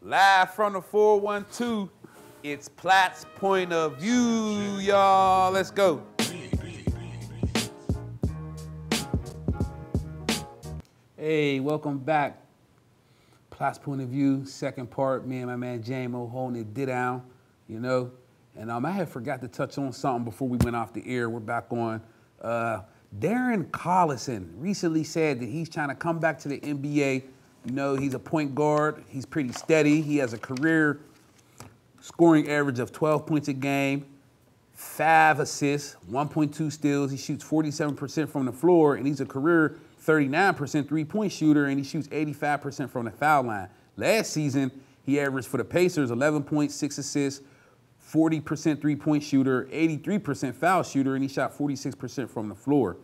Live from the 412, it's Platt's Point of View, y'all. Let's go. Hey, welcome back. Platt's Point of View, second part. Me and my man Jamo holding it down, you know. And I had forgot to touch on something before we went off the air. We're back on. Darren Collison recently said that he's trying to come back to the NBA. You know, he's a point guard. He's pretty steady. He has a career scoring average of 12 points a game, 5 assists, 1.2 steals. He shoots 47% from the floor, and he's a career 39% three-point shooter, and he shoots 85% from the foul line. Last season, he averaged for the Pacers 11.6 assists, 40% three-point shooter, 83% foul shooter, and he shot 46% from the floor.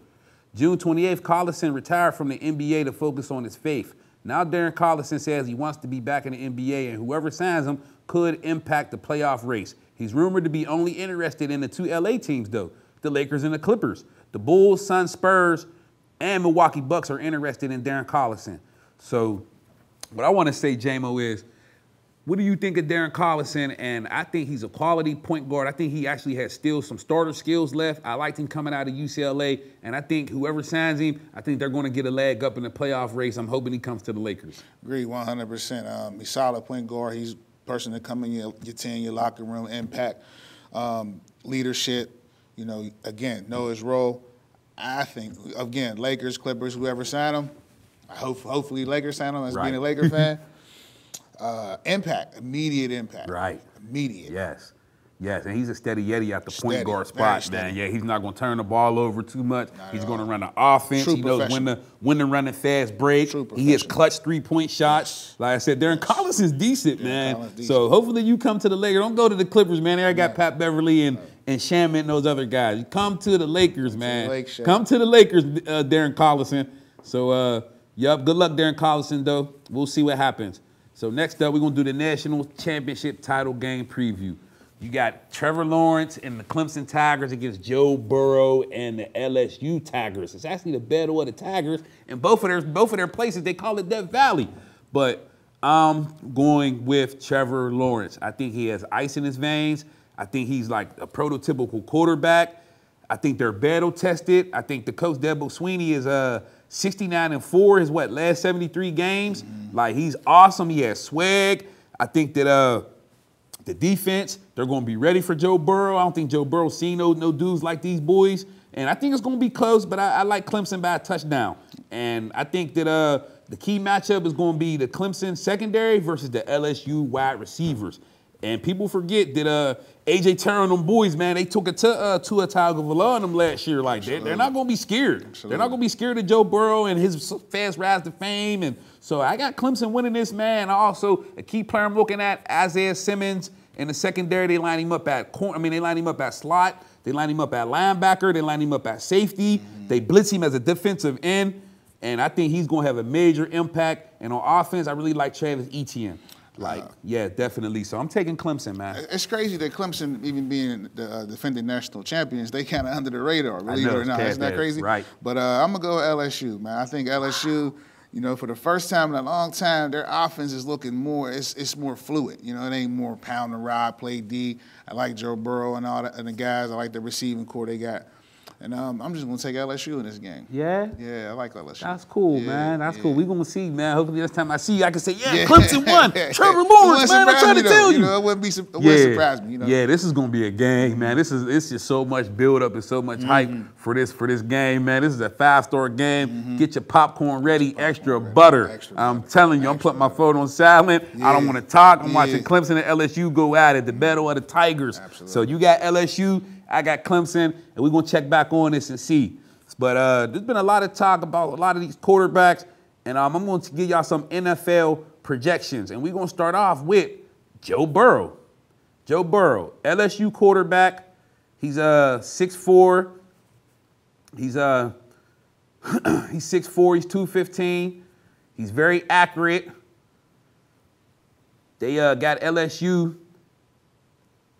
June 28th, Collison retired from the NBA to focus on his faith. Now Darren Collison says he wants to be back in the NBA, and whoever signs him could impact the playoff race. He's rumored to be only interested in the 2 LA teams, though, the Lakers and the Clippers. The Bulls, Suns, Spurs, and Milwaukee Bucks are interested in Darren Collison. So what I want to say, Jamo, is what do you think of Darren Collison? And I think he's a quality point guard. I think he actually has still some starter skills left. I liked him coming out of UCLA, and I think whoever signs him, I think they're going to get a leg up in the playoff race. I'm hoping he comes to the Lakers. Agree, 100%. He's solid point guard. He's a person to come in your team, your locker room, impact, leadership. You know, again, know his role. I think, again, Lakers, Clippers, whoever sign him, hopefully Lakers sign him as being a Laker fan. Impact, immediate impact. Right. Immediate. Yes. Yes, and he's a steady Yeti at the point guard spot, man. Yeah, he's not going to turn the ball over too much. He's going to run the offense. He knows when to run a fast break. He has clutch three-point shots. Like I said, Darren Collison's decent, man. So hopefully you come to the Lakers. Don't go to the Clippers, man. There I got Pat Beverly and Shaman and those other guys. You come to the Lakers, man. Come to the Lakers, Darren Collison. So, yup, good luck, Darren Collison, though. We'll see what happens. So next up, we're going to do the National Championship title game preview. You got Trevor Lawrence and the Clemson Tigers against Joe Burrow and the LSU Tigers. It's actually the battle of the Tigers, and both of their places, they call it Death Valley. But I'm going with Trevor Lawrence. I think he has ice in his veins. I think he's like a prototypical quarterback. I think they're battle-tested. I think the coach, Debo Sweeney, is 69-4 his last 73 games. Like, he's awesome. He has swag. I think that the defense, they're going to be ready for Joe Burrow. I don't think Joe Burrow's seen no dudes like these boys. And I think it's going to be close, but I like Clemson by a touchdown. And I think that the key matchup is going to be the Clemson secondary versus the LSU wide receivers. And people forget that A.J. Terrell and them boys, man, they took it to Tua Tagovailoa on them last year. Like, they're not going to be scared. They're not going to be scared of Joe Burrow and his fast rise to fame. And so I got Clemson winning this, man. Also, a key player I'm looking at, Isaiah Simmons. In the secondary, they line him up at they line him up at slot. They line him up at linebacker. They line him up at safety. They blitz him as a defensive end. And I think he's going to have a major impact. And on offense, I really like Travis Etienne. Yeah, definitely. So I'm taking Clemson, man. It's crazy that Clemson, even being the defending national champions, they kind of under the radar, believe it or not. Isn't that crazy? Right. But I'm going to go with LSU, man. I think LSU, you know, for the first time in a long time, their offense is looking more, it's more fluid. You know, it ain't more pound and ride, play D. I like Joe Burrow and all and the guys. I like the receiving core they got. And I'm just going to take LSU in this game. Yeah? Yeah, I like LSU. That's cool, man. That's cool. We're going to see, man. Hopefully next time I see you, I can say, Clemson won. Trevor Lawrence, man, I'm trying to tell you. You know, it wouldn't surprise me. You know? Yeah, this is going to be a game, man. It's just so much build-up and so much hype for this game, man. This is a 5-star game. Get your popcorn ready, extra butter. I'm telling you, I'm putting my phone on silent. I don't want to talk. I'm watching Clemson and LSU go at it, the battle of the Tigers. So you got LSU. I got Clemson, and we're going to check back on this and see. But there's been a lot of talk about a lot of these quarterbacks, and I'm going to give y'all some NFL projections. And we're going to start off with Joe Burrow. Joe Burrow, LSU quarterback. He's 6'4". He's 6'4", he's 215. He's very accurate. They got LSU.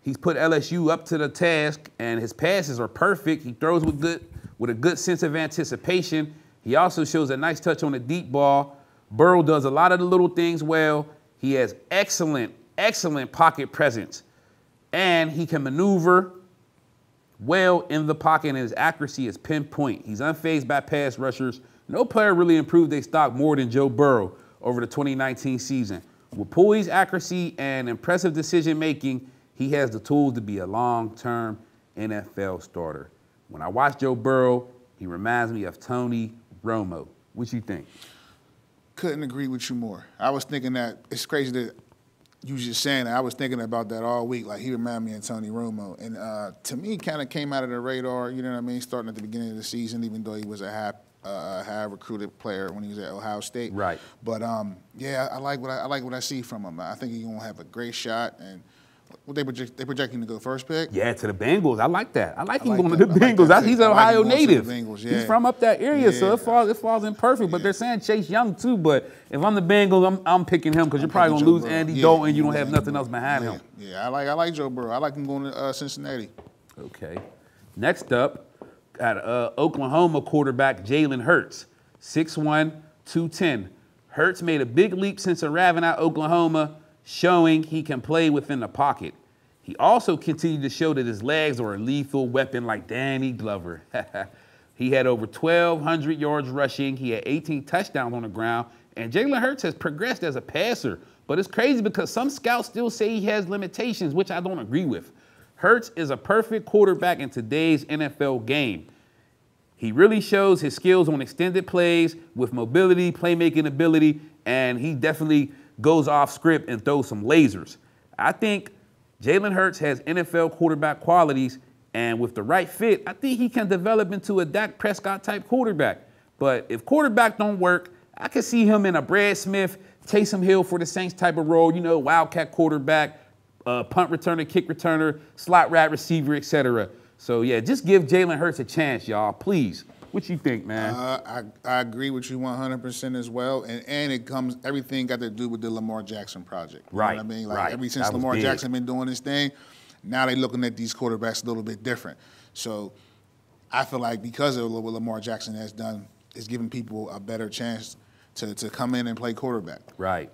He's put LSU up to the task, and his passes are perfect. He throws with a good sense of anticipation. He also shows a nice touch on the deep ball. Burrow does a lot of the little things well. He has excellent pocket presence, and he can maneuver well in the pocket, and his accuracy is pinpoint. He's unfazed by pass rushers. No player really improved their stock more than Joe Burrow over the 2019 season. With poise, accuracy, and impressive decision-making, he has the tools to be a long-term NFL starter. When I watch Joe Burrow, he reminds me of Tony Romo. What you think? Couldn't agree with you more. I was thinking that, it's crazy that you was just saying that. I was thinking about that all week. Like, he reminded me of Tony Romo. And to me, kind of came out of the radar, you know what I mean, starting at the beginning of the season, even though he was a high recruited player when he was at Ohio State. Right. But yeah, I like what I see from him. I think he's gonna have a great shot. And what they projecting to go first pick? Yeah, to the Bengals. I like that. I like him going to the Bengals. He's an Ohio native. Bengals, yeah. He's from up that area, so it falls in perfect. But they're saying Chase Young too. But if I'm the Bengals, I'm picking him because you're probably gonna lose Andy Dalton. You don't have nothing else behind him. Yeah, I like Joe Burrow. I like him going to Cincinnati. Okay. Next up, got Oklahoma quarterback Jalen Hurts, 6'1", 210. Hurts made a big leap since arriving at Oklahoma, showing he can play within the pocket. He also continued to show that his legs are a lethal weapon like Danny Glover. He had over 1,200 yards rushing. He had 18 touchdowns on the ground. And Jalen Hurts has progressed as a passer. But it's crazy because some scouts still say he has limitations, which I don't agree with. Hurts is a perfect quarterback in today's NFL game. He really shows his skills on extended plays with mobility, playmaking ability, and he definitely goes off script and throws some lasers. I think Jalen Hurts has NFL quarterback qualities, and with the right fit, I think he can develop into a Dak Prescott type quarterback. But if quarterback don't work, I can see him in a Brad Smith, Taysom Hill for the Saints type of role, you know, wildcat quarterback, punt returner, kick returner, slot wide receiver, etc. So, yeah, just give Jalen Hurts a chance, y'all, please. What you think, man? I agree with you 100% as well, and it comes, everything got to do with the Lamar Jackson project. You know what I mean? Like, ever since Lamar Jackson been doing his thing, now they're looking at these quarterbacks a little bit different. So I feel like because of what Lamar Jackson has done, it's giving people a better chance to come in and play quarterback. Right,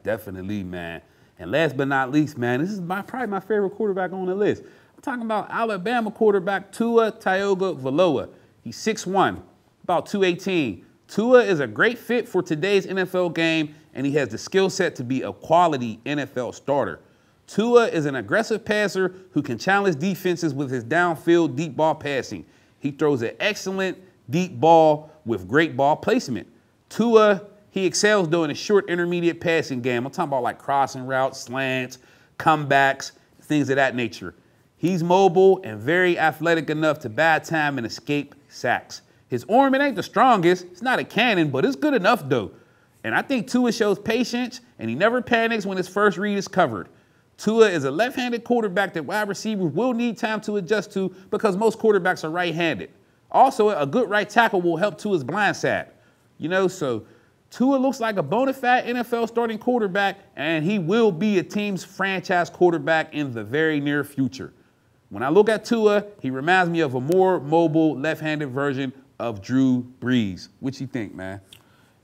definitely, man. And last but not least, man, this is probably my favorite quarterback on the list. I'm talking about Alabama quarterback Tua Tagovailoa. He's 6'1", about 218. Tua is a great fit for today's NFL game, and he has the skill set to be a quality NFL starter. Tua is an aggressive passer who can challenge defenses with his downfield deep ball passing. He throws an excellent deep ball with great ball placement. Tua, he excels though in a short intermediate passing game. I'm talking about like crossing routes, slants, comebacks, things of that nature. He's mobile and very athletic enough to buy time and escape sacks. His arm, it ain't the strongest. It's not a cannon, but it's good enough though. And I think Tua shows patience, and he never panics when his first read is covered. Tua is a left-handed quarterback that wide receivers will need time to adjust to because most quarterbacks are right-handed. Also, a good right tackle will help Tua's blind side. You know, so Tua looks like a bona fide NFL starting quarterback, and he will be a team's franchise quarterback in the very near future. When I look at Tua, he reminds me of a more mobile, left-handed version of Drew Brees. What you think, man?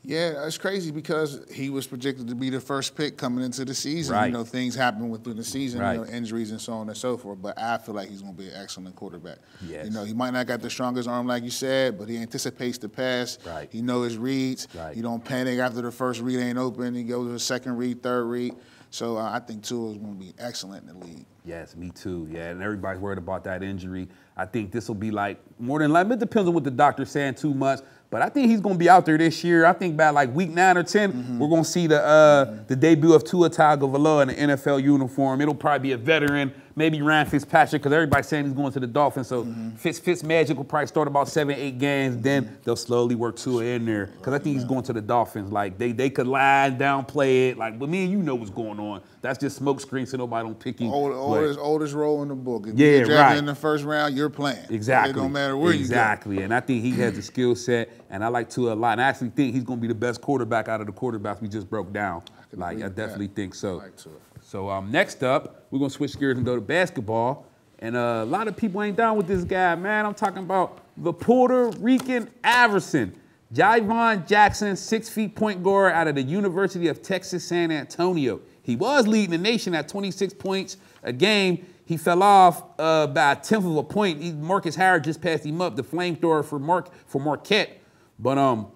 Yeah, it's crazy because he was projected to be the first pick coming into the season. Right. You know, things happen within the season, right. You know, injuries and so on and so forth. But I feel like he's going to be an excellent quarterback. Yes. You know, he might not got the strongest arm like you said, but he anticipates the pass. Right. He knows his reads. Right. He don't panic after the first read ain't open. He goes to the second read, third read. So I think Tua is going to be excellent in the league. Yes, me too. Yeah, and everybody's worried about that injury. I think this will be like more than likely. It depends on what the doctor's saying 2 months. But I think he's going to be out there this year. I think by like week 9 or 10, we're going to see the debut of Tua Tagovailoa in an NFL uniform. It'll probably be a veteran, maybe Ryan Fitzpatrick, because everybody's saying he's going to the Dolphins. So Fitzmagic will probably start about 7-8 games. Then they'll slowly work Tua in there because I think he's going to the Dolphins. Like they could lie down, play it. Like, but me and you know what's going on. That's just smoke screen so nobody don't pick him. Oldest role in the book. If yeah, you get drafted right. in the first round, you're playing. Exactly. It don't matter where you go. Exactly. And I think he has the skill set. And I like Tua a lot. And I actually think he's going to be the best quarterback out of the quarterbacks we just broke down. I definitely think so. I like Tua. So next up, we're going to switch gears and go to basketball. And a lot of people ain't down with this guy, man. I'm talking about the Puerto Rican Iverson, Javon Jackson, 6 feet point guard out of the University of Texas, San Antonio. He was leading the nation at 26 points a game. He fell off by a 1/10 of a point. Marcus Howard just passed him up, the flamethrower for Marquette. But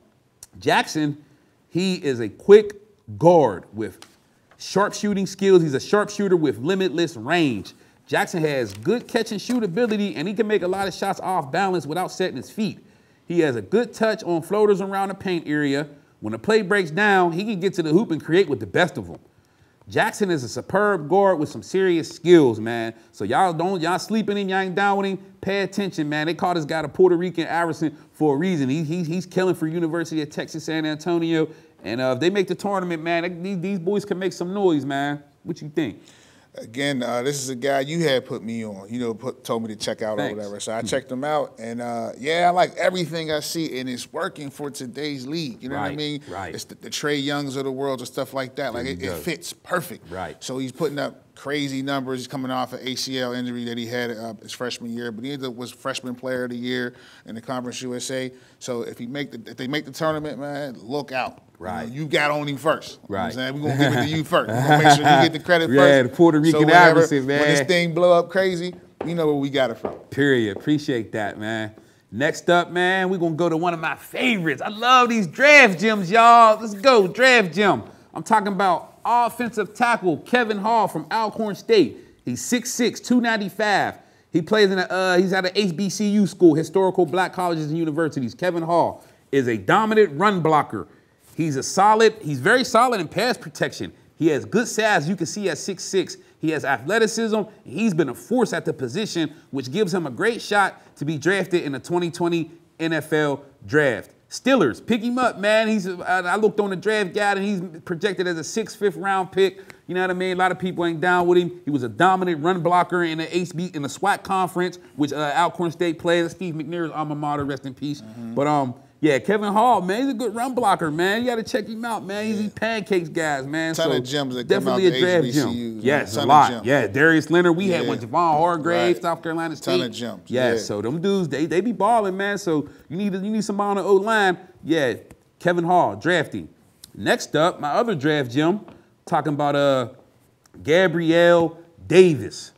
Jackson, he is a quick guard with sharp shooting skills. He's a sharpshooter with limitless range. Jackson has good catch and shoot ability, and he can make a lot of shots off balance without setting his feet. He has a good touch on floaters around the paint area. When the play breaks down, he can get to the hoop and create with the best of them. Jackson is a superb guard with some serious skills, man. So y'all sleeping in, y'all ain't down with him. Pay attention, man. They call this guy the Puerto Rican Iverson for a reason. He's killing for University of Texas, San Antonio. And if they make the tournament, man, these boys can make some noise, man. What you think? Again, this is a guy you had put me on, told me to check out or whatever. So I checked him out, and yeah, I like everything I see, and it's working for today's league. You know what I mean? Right. It's the Trae Youngs of the world and stuff like that. Like, it fits perfect. Right. So he's putting up crazy numbers. He's coming off an ACL injury that he had his freshman year, but he was freshman player of the year in the Conference USA. So if they make the tournament, man, look out. Right. You got on him first. Right. You know what I'm saying? We're going to give it to you first. We're going to make sure you get the credit first. Yeah, the Puerto Rican Iverson, man. When this thing blow up crazy, you know where we got it from. Period. Appreciate that, man. Next up, man, we're going to go to one of my favorites. I love these draft gems, y'all. Let's go, draft gem. I'm talking about offensive tackle Kevin Hall from Alcorn State. He's 6'6", 295. He plays he's at an HBCU school, historical black colleges and universities. Kevin Hall is a dominant run blocker. He's very solid in pass protection. He has good size. You can see at 6'6". He has athleticism. He's been a force at the position, which gives him a great shot to be drafted in the 2020 NFL draft. Steelers, pick him up, man. I looked on the draft guide, and he's projected as a 6th, 5th round pick. You know what I mean? A lot of people ain't down with him. He was a dominant run blocker in the SWAC conference, which Alcorn State plays. Steve McNair's alma mater, rest in peace. But yeah, Kevin Hall, man, he's a good run blocker, man. You got to check him out, man. He's pancakes guys, man. Ton of gems that definitely come out a draft gem. Yes, a lot. Yeah, Darius Leonard. We had one. Javon Hargrave, South Carolina State. Ton of gems. Yeah, so them dudes, they be balling, man. So you need somebody on the O-line. Yeah, Kevin Hall, drafting. Next up, my other draft gem, talking about Gabriel Davis,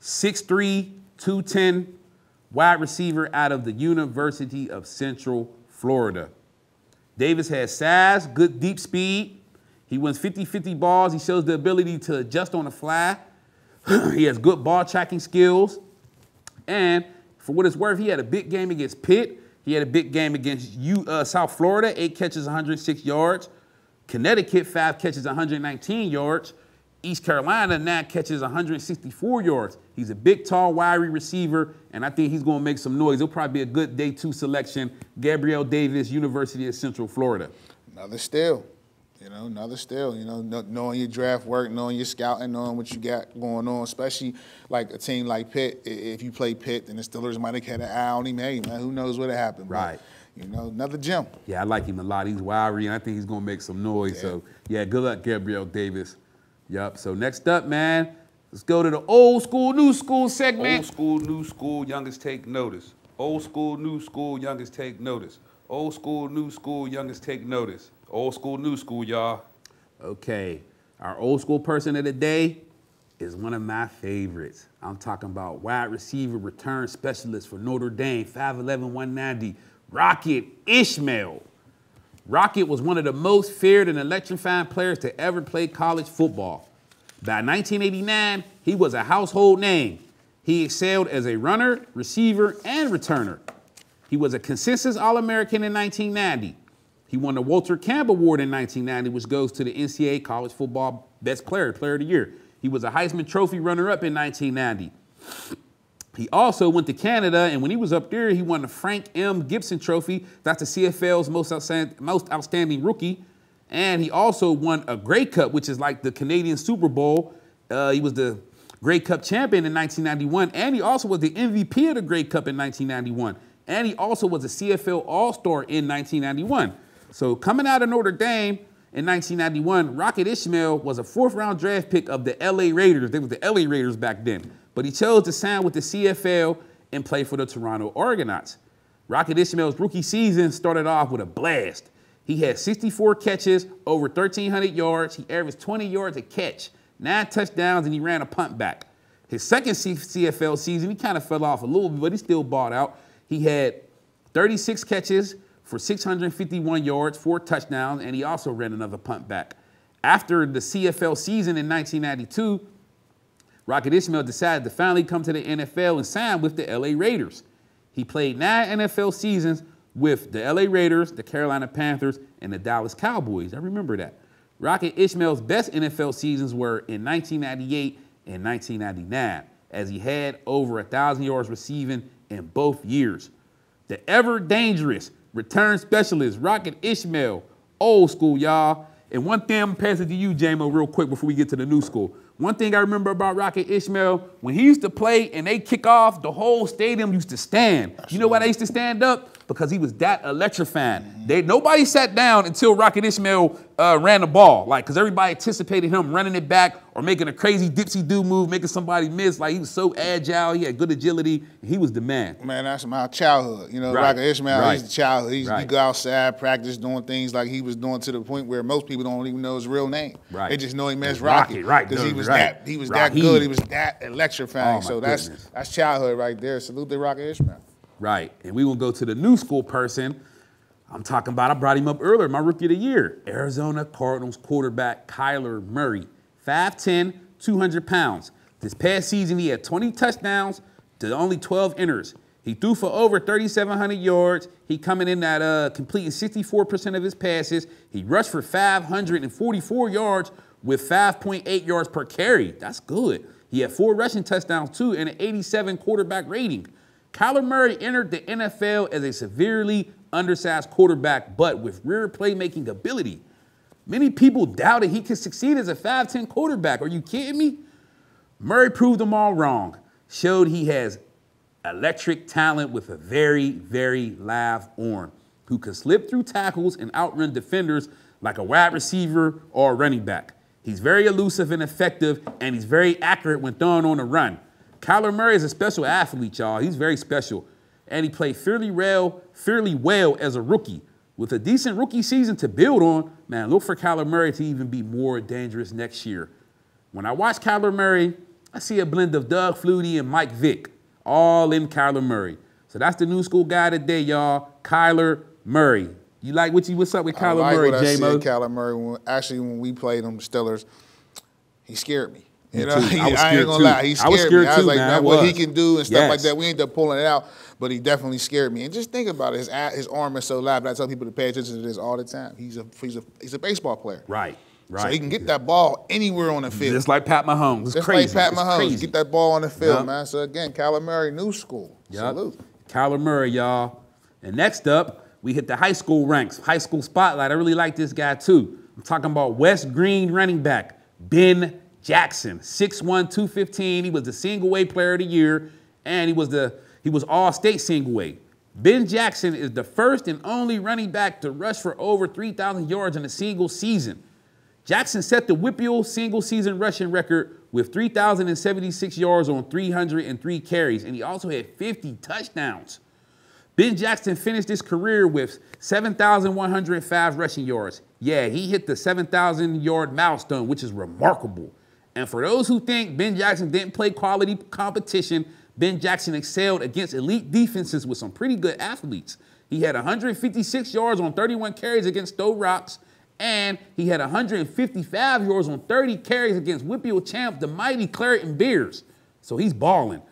6'3", 210, wide receiver out of the University of Central Florida. Davis has size, good deep speed. He wins 50-50 balls. He shows the ability to adjust on the fly. He has good ball tracking skills. And for what it's worth, he had a big game against Pitt. He had a big game against South Florida, 8 catches, 106 yards. Connecticut, 5 catches, 119 yards. East Carolina, 9 catches, 164 yards. He's a big, tall, wiry receiver, and I think he's going to make some noise. He'll probably be a good day 2 selection. Gabriel Davis, University of Central Florida. Another steal. Knowing your draft work, knowing your scouting, knowing what you got going on, especially like a team like Pitt. If you play Pitt and the Steelers might have had an eye on him, hey, man, who knows what happened. Right. But, another gem. Yeah, I like him a lot. He's wiry, and I think he's going to make some noise. Yeah. So, yeah, good luck, Gabriel Davis. Yup. So next up, man, let's go to the old school, new school segment. Old school, new school, youngest take notice. Old school, new school, youngest take notice. Old school, new school, youngest take notice. Old school, new school, y'all. Okay. Our old school person of the day is one of my favorites. I'm talking about wide receiver return specialist for Notre Dame, 5'11", 190, Rocket Ishmael. Rocket was one of the most feared and electrifying players to ever play college football. By 1989, he was a household name. He excelled as a runner, receiver, and returner. He was a consensus All-American in 1990. He won the Walter Camp Award in 1990, which goes to the NCAA College Football Best Player of the Year. He was a Heisman Trophy runner-up in 1990. He also went to Canada, and when he was up there, he won the Frank M. Gibson Trophy. That's the CFL's most outstanding rookie. And he also won a Grey Cup, which is like the Canadian Super Bowl. He was the Grey Cup champion in 1991, and he also was the MVP of the Grey Cup in 1991. And he also was a CFL All-Star in 1991. So coming out of Notre Dame in 1991, Rocket Ishmael was a 4th-round draft pick of the LA Raiders. They were the LA Raiders back then. But he chose to sign with the CFL and play for the Toronto Argonauts. Rocket Ismail's rookie season started off with a blast. He had 64 catches, over 1,300 yards. He averaged 20 yards a catch, 9 touchdowns, and he ran a punt back. His second CFL season, he kind of fell off a little bit, but he still balled out. He had 36 catches for 651 yards, 4 touchdowns, and he also ran another punt back. After the CFL season in 1992, Rocket Ismail decided to finally come to the NFL and sign with the LA Raiders. He played 9 NFL seasons with the LA Raiders, the Carolina Panthers, and the Dallas Cowboys. I remember that. Rocket Ismail's best NFL seasons were in 1998 and 1999, as he had over 1,000 yards receiving in both years. The ever-dangerous return specialist, Rocket Ismail, old school, y'all. And one thing, I'm gonna pass it to you, J-Mo, real quick before we get to the new school. One thing I remember about Rocket Ismail, when he used to play and they kick off, the whole stadium used to stand. Absolutely. You know why they used to stand up? Because he was that electrifying. Nobody sat down until Rocket Ismail ran the ball, because everybody anticipated him running it back or making a crazy dipsy-do move, making somebody miss. Like, he was so agile, he had good agility, and he was the man. Man, that's my childhood. You know, right. Rocket Ismail, he's the childhood. He go outside, practice, doing things like he was doing, to the point where most people don't even know his real name. Right. They just know him as Rocket. Right. Because he was that good, he was that electrifying. So that's childhood right there. Salute to Rocket Ismail. Right, and we will go to the new school person. I'm talking about, I brought him up earlier, my rookie of the year, Arizona Cardinals quarterback Kyler Murray, 5'10", 200 pounds. This past season, he had 20 touchdowns to only 12 inners. He threw for over 3,700 yards. He coming in at completing 64% of his passes. He rushed for 544 yards with 5.8 yards per carry. That's good. He had 4 rushing touchdowns, too, and an 87 quarterback rating. Kyler Murray entered the NFL as a severely undersized quarterback, but with rare playmaking ability. Many people doubted he could succeed as a 5'10" quarterback. Are you kidding me? Murray proved them all wrong, showed he has electric talent with a very, very live arm, who can slip through tackles and outrun defenders like a wide receiver or a running back. He's very elusive and effective, and he's very accurate when throwing on a run. Kyler Murray is a special athlete, y'all. He's very special. And he played fairly well as a rookie. With a decent rookie season to build on, man, look for Kyler Murray to even be more dangerous next year. When I watch Kyler Murray, I see a blend of Doug Flutie and Mike Vick, all in Kyler Murray. So that's the new school guy today, y'all, Kyler Murray. You like what's up with Kyler Murray, J-Mo? I like Kyler Murray. When we played them Steelers, he scared me. You know, I ain't gonna lie, he scared me. I was like, man, what he can do and stuff like that. We ended up pulling it out, but he definitely scared me. And just think about it, his arm is so live. But I tell people to pay attention to this all the time. He's a baseball player. Right. So he can get that ball anywhere on the field. Just like Pat Mahomes. Just crazy. Like Pat Mahomes. Get that ball on the field, man. So again, Kyler Murray, new school. Salute. Kyler Murray, y'all. And next up, we hit the high school ranks, high school spotlight. I really like this guy too. I'm talking about West Green running back, Ben Jackson, 6'1", 215. He was the single-A player of the year, and he was all-state single-A. Ben Jackson is the first and only running back to rush for over 3,000 yards in a single season. Jackson set the Whipple single-season rushing record with 3,076 yards on 303 carries, and he also had 50 touchdowns. Ben Jackson finished his career with 7,105 rushing yards. Yeah, he hit the 7,000-yard milestone, which is remarkable. And for those who think Ben Jackson didn't play quality competition, Ben Jackson excelled against elite defenses with some pretty good athletes. He had 156 yards on 31 carries against Stowe Rocks, and he had 155 yards on 30 carries against Whipple champ, the mighty Clareton Bears. So he's balling.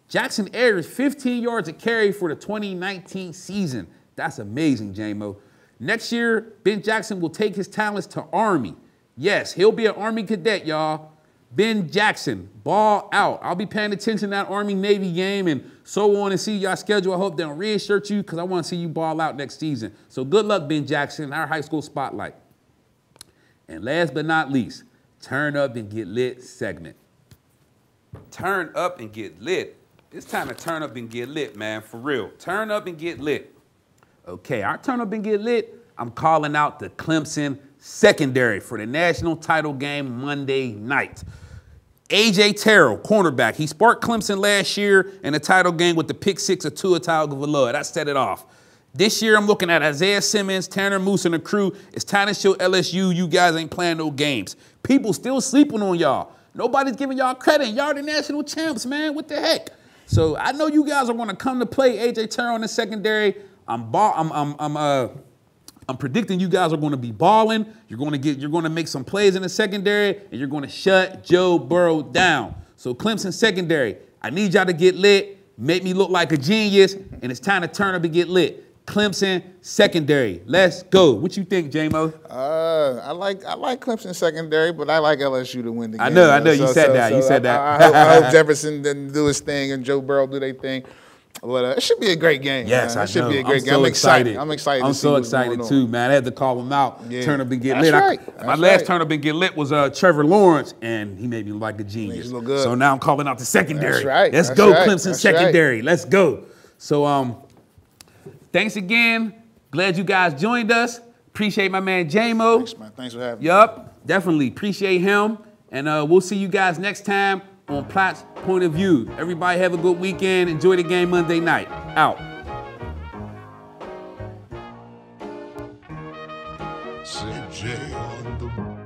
Jackson averaged 15 yards a carry for the 2019 season. That's amazing, J-Mo. Next year, Ben Jackson will take his talents to Army. Yes, he'll be an Army cadet, y'all. Ben Jackson, ball out. I'll be paying attention to that Army-Navy game and so on and see y'all schedule. I hope they'll reinsert you because I want to see you ball out next season. So good luck, Ben Jackson, our high school spotlight. And last but not least, turn up and get lit segment. Turn up and get lit. It's time to turn up and get lit, man, for real. Turn up and get lit. Okay, our turn up and get lit, I'm calling out the Clemson secondary for the national title game Monday night. A.J. Terrell, cornerback. He sparked Clemson last year in the title game with the pick 6 of Tua Tagovailoa. That set it off. This year, I'm looking at Isaiah Simmons, Tanner Moose, and the crew. It's time to show LSU you guys ain't playing no games. People still sleeping on y'all. Nobody's giving y'all credit. Y'all the national champs, man. What the heck? So I know you guys are going to come to play A.J. Terrell in the secondary. I'm predicting you guys are going to be balling. You're going to make some plays in the secondary, and you're going to shut Joe Burrow down. So Clemson secondary, I need y'all to get lit, make me look like a genius, and it's time to turn up and get lit. Clemson secondary, let's go. What you think, J-Mo? I like Clemson secondary, but I like LSU to win the game. I know. You said that. You said that. I hope Jefferson didn't do his thing and Joe Burrow do their thing. But it should be a great game. Yes, man. It should be a great game. I'm excited. I'm excited. I'm so excited too, man. I had to call him out. Yeah. Turn up and get That's lit. Right. My last turn up and get lit was Trevor Lawrence, and he made me look like a genius. Look good. So now I'm calling out the secondary. That's right. Let's go, Clemson secondary. Let's go. So thanks again. Glad you guys joined us. Appreciate my man J-Mo. Thanks, man. Thanks for having me. Yup, definitely appreciate him. And we'll see you guys next time on Platt's Point of View. Everybody have a good weekend. Enjoy the game Monday night. Out. CJ on the